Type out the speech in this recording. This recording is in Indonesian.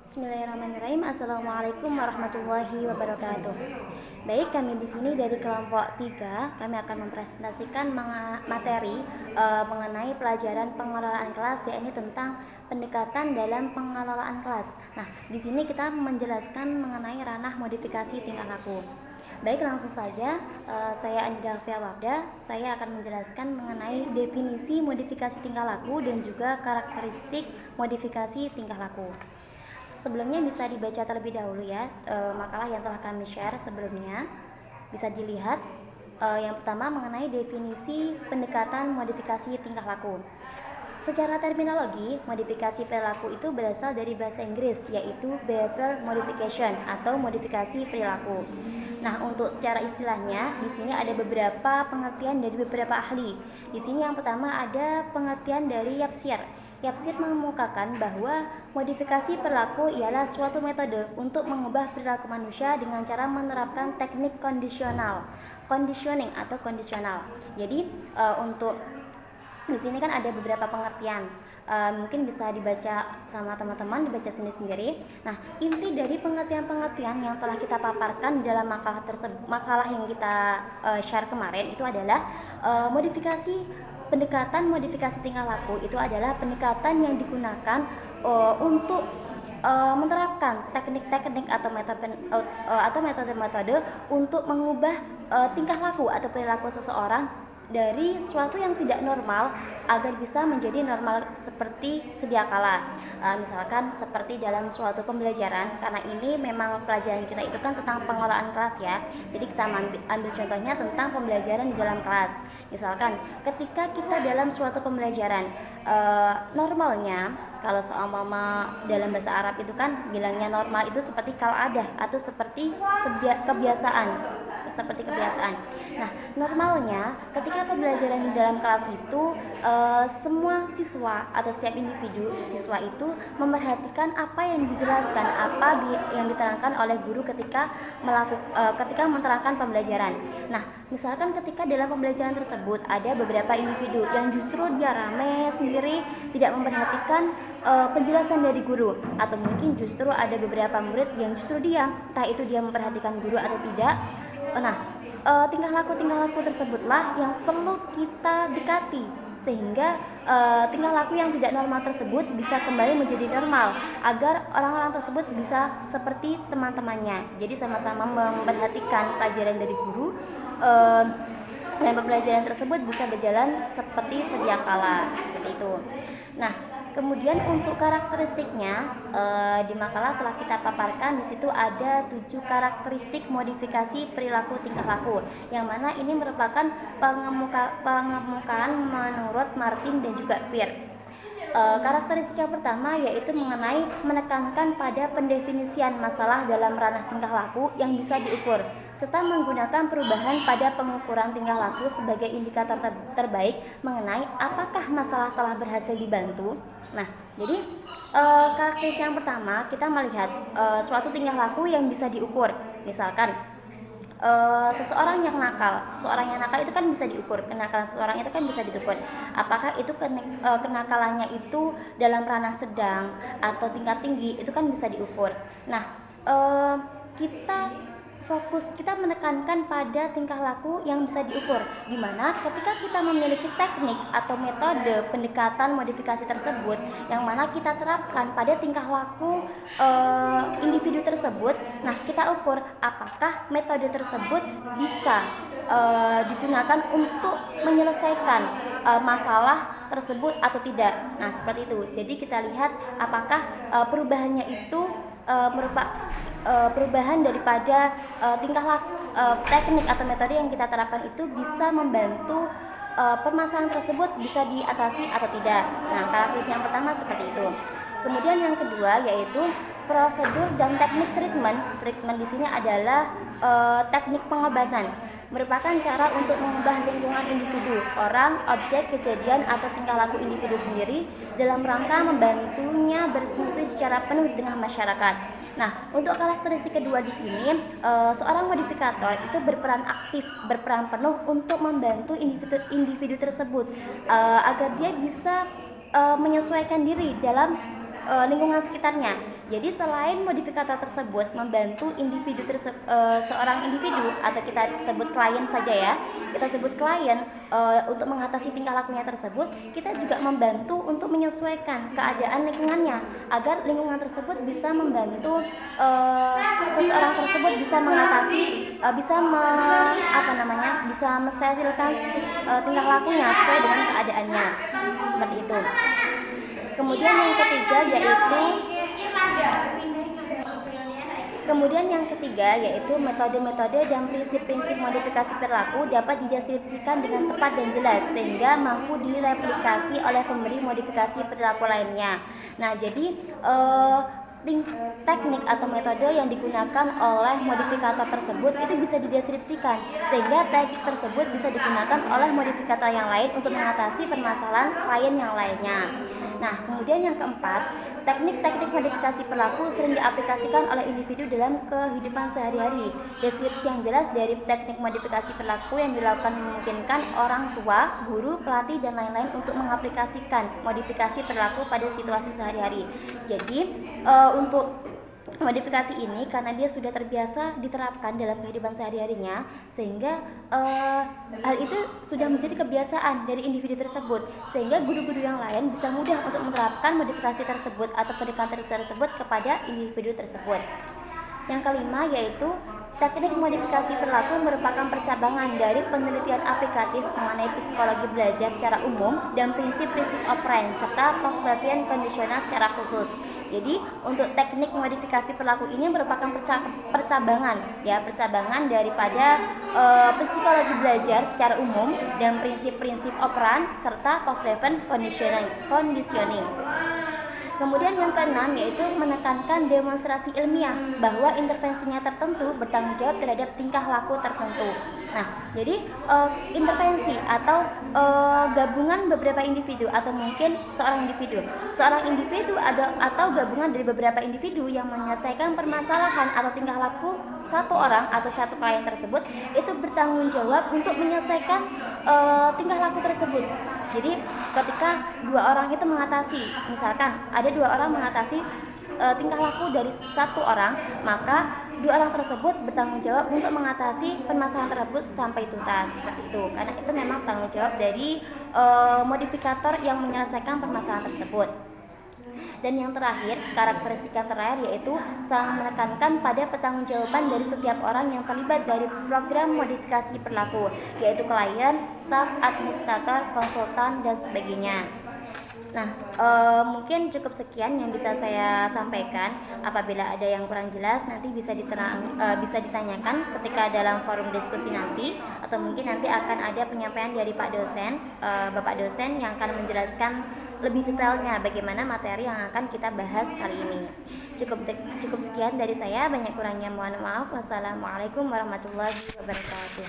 Bismillahirrahmanirrahim. Assalamualaikum warahmatullahi wabarakatuh. Baik, kami di sini dari kelompok 3, kami akan mempresentasikan materi mengenai pelajaran pengelolaan kelas, yaitu tentang pendekatan dalam pengelolaan kelas. Nah, di sini kita menjelaskan mengenai ranah modifikasi tingkah laku. Baik, langsung saja, saya Anida Alfia Wardah. Saya akan menjelaskan mengenai definisi modifikasi tingkah laku dan juga karakteristik modifikasi tingkah laku. Sebelumnya bisa dibaca terlebih dahulu ya makalah yang telah kami share sebelumnya. Bisa dilihat yang pertama mengenai definisi pendekatan modifikasi tingkah laku. Secara terminologi, modifikasi perilaku itu berasal dari bahasa Inggris, yaitu behavior modification atau modifikasi perilaku. Nah, untuk secara istilahnya, di sini ada beberapa pengertian dari beberapa ahli. Di sini yang pertama ada pengertian dari Yapsir. Yapsir mengemukakan bahwa modifikasi perilaku ialah suatu metode untuk mengubah perilaku manusia dengan cara menerapkan teknik conditioning atau kondisional. Jadi untuk di sini kan ada beberapa pengertian. Mungkin bisa dibaca sama teman-teman, dibaca sendiri-sendiri. Nah, inti dari pengertian-pengertian yang telah kita paparkan dalam makalah yang kita share kemarin itu adalah pendekatan modifikasi tingkah laku itu adalah pendekatan yang digunakan untuk menerapkan teknik-teknik atau metode-metode untuk mengubah tingkah laku atau perilaku seseorang dari suatu yang tidak normal agar bisa menjadi normal seperti sedia kala. Misalkan seperti dalam suatu pembelajaran, karena ini memang pelajaran kita itu kan tentang pengelolaan kelas ya. Jadi kita ambil contohnya tentang pembelajaran di dalam kelas. Misalkan ketika kita dalam suatu pembelajaran, normalnya kalau seumpama dalam bahasa Arab itu kan bilangnya normal itu seperti kal'adah atau seperti kebiasaan. Nah, normalnya ketika pembelajaran di dalam kelas itu semua siswa atau setiap individu siswa itu memperhatikan apa yang dijelaskan, yang diterangkan oleh guru ketika menerangkan pembelajaran. Nah, misalkan ketika dalam pembelajaran tersebut ada beberapa individu yang justru dia rame sendiri, tidak memperhatikan penjelasan dari guru, atau mungkin justru ada beberapa murid yang justru diam, entah itu dia memperhatikan guru atau tidak. Nah, tingkah laku tersebutlah yang perlu kita dekati sehingga tingkah laku yang tidak normal tersebut bisa kembali menjadi normal agar orang-orang tersebut bisa seperti teman-temannya. Jadi sama-sama memperhatikan pelajaran dari guru dan pembelajaran tersebut bisa berjalan seperti sedia kala, seperti itu. Nah, kemudian untuk karakteristiknya di makalah telah kita paparkan. Di situ ada 7 karakteristik modifikasi perilaku tingkah laku, yang mana ini merupakan pengemukaan menurut Martin dan juga Peer. Karakteristik yang pertama yaitu mengenai menekankan pada pendefinisian masalah dalam ranah tingkah laku yang bisa diukur, serta menggunakan perubahan pada pengukuran tingkah laku sebagai indikator terbaik mengenai apakah masalah telah berhasil dibantu. Nah, jadi karakteristik yang pertama kita melihat suatu tingkah laku yang bisa diukur. Misalkan seorang yang nakal itu kan bisa diukur. Kenakalan seseorang itu kan bisa diukur. Apakah itu kenakalannya itu dalam ranah sedang atau tingkat tinggi, itu kan bisa diukur. Nah, kita menekankan pada tingkah laku yang bisa diukur, di mana ketika kita memiliki teknik atau metode pendekatan modifikasi tersebut yang mana kita terapkan pada tingkah laku individu tersebut, nah kita ukur apakah metode tersebut bisa digunakan untuk menyelesaikan masalah tersebut atau tidak. Nah, seperti itu. Jadi kita lihat apakah perubahannya itu perubahan daripada tingkah laku, teknik atau metode yang kita terapkan itu bisa membantu permasalahan tersebut bisa diatasi atau tidak. Nah, karakteristik yang pertama seperti itu. Kemudian yang kedua yaitu prosedur dan teknik treatment. Treatment di sini adalah teknik pengobatan, merupakan cara untuk mengubah lingkungan individu, orang, objek, kejadian, atau tingkah laku individu sendiri dalam rangka membantunya berfungsi secara penuh di tengah masyarakat. Nah, untuk karakteristik kedua di sini, seorang modifikator itu berperan penuh untuk membantu individu tersebut agar dia bisa menyesuaikan diri dalam lingkungan sekitarnya. Jadi selain modifikator tersebut membantu seorang individu atau kita sebut klien saja ya, kita sebut klien untuk mengatasi tingkah lakunya tersebut, kita juga membantu untuk menyesuaikan keadaan lingkungannya agar lingkungan tersebut bisa membantu seseorang tersebut bisa mengatasi bisa menstabilkan tingkah lakunya sesuai dengan keadaannya, seperti itu. Kemudian yang ketiga yaitu metode-metode dan prinsip-prinsip modifikasi perilaku dapat dideskripsikan dengan tepat dan jelas sehingga mampu direplikasi oleh pemberi modifikasi perilaku lainnya. Nah, jadi teknik atau metode yang digunakan oleh modifikator tersebut itu bisa dideskripsikan sehingga teknik tersebut bisa digunakan oleh modifikator yang lain untuk mengatasi permasalahan klien yang lainnya. Nah, kemudian yang keempat, teknik-teknik modifikasi perilaku sering diaplikasikan oleh individu dalam kehidupan sehari-hari. Deskripsi yang jelas dari teknik modifikasi perilaku yang dilakukan memungkinkan orang tua, guru, pelatih, dan lain-lain untuk mengaplikasikan modifikasi perilaku pada situasi sehari-hari. Jadi, untuk modifikasi ini karena dia sudah terbiasa diterapkan dalam kehidupan sehari-harinya sehingga hal itu sudah menjadi kebiasaan dari individu tersebut sehingga guru-guru yang lain bisa mudah untuk menerapkan modifikasi tersebut atau pendekatan tersebut kepada individu tersebut. Yang kelima yaitu teknik modifikasi perilaku merupakan percabangan dari penelitian aplikatif mengenai psikologi belajar secara umum dan prinsip-prinsip operant serta Pavlovian conditional secara khusus. Jadi untuk teknik modifikasi perilaku ini merupakan percabangan daripada psikologi belajar secara umum dan prinsip-prinsip operan serta Pavlovian conditioning. Kemudian yang keenam yaitu menekankan demonstrasi ilmiah bahwa intervensinya tertentu bertanggung jawab terhadap tingkah laku tertentu. Nah, jadi intervensi atau gabungan beberapa individu atau mungkin seorang individu atau gabungan dari beberapa individu yang menyelesaikan permasalahan atau tingkah laku satu orang atau satu klien tersebut itu bertanggung jawab untuk menyelesaikan tingkah laku tersebut. Jadi ketika dua orang itu misalkan ada dua orang mengatasi tingkah laku dari satu orang, maka dua orang tersebut bertanggung jawab untuk mengatasi permasalahan tersebut sampai tuntas, seperti itu. Karena itu memang tanggung jawab dari modifikator yang menyelesaikan permasalahan tersebut. Dan yang terakhir, karakteristik yang terakhir yaitu saling menekankan pada pertanggungjawaban dari setiap orang yang terlibat dari program modifikasi perilaku, yaitu klien, staf, administrator, konsultan, dan sebagainya. Nah, mungkin cukup sekian yang bisa saya sampaikan. Apabila ada yang kurang jelas, nanti bisa ditanyakan ketika dalam forum diskusi nanti, atau mungkin nanti akan ada penyampaian dari Bapak dosen yang akan menjelaskan lebih detailnya bagaimana materi yang akan kita bahas kali ini. Cukup sekian dari saya, banyak kurangnya mohon maaf. Wassalamualaikum warahmatullahi wabarakatuh.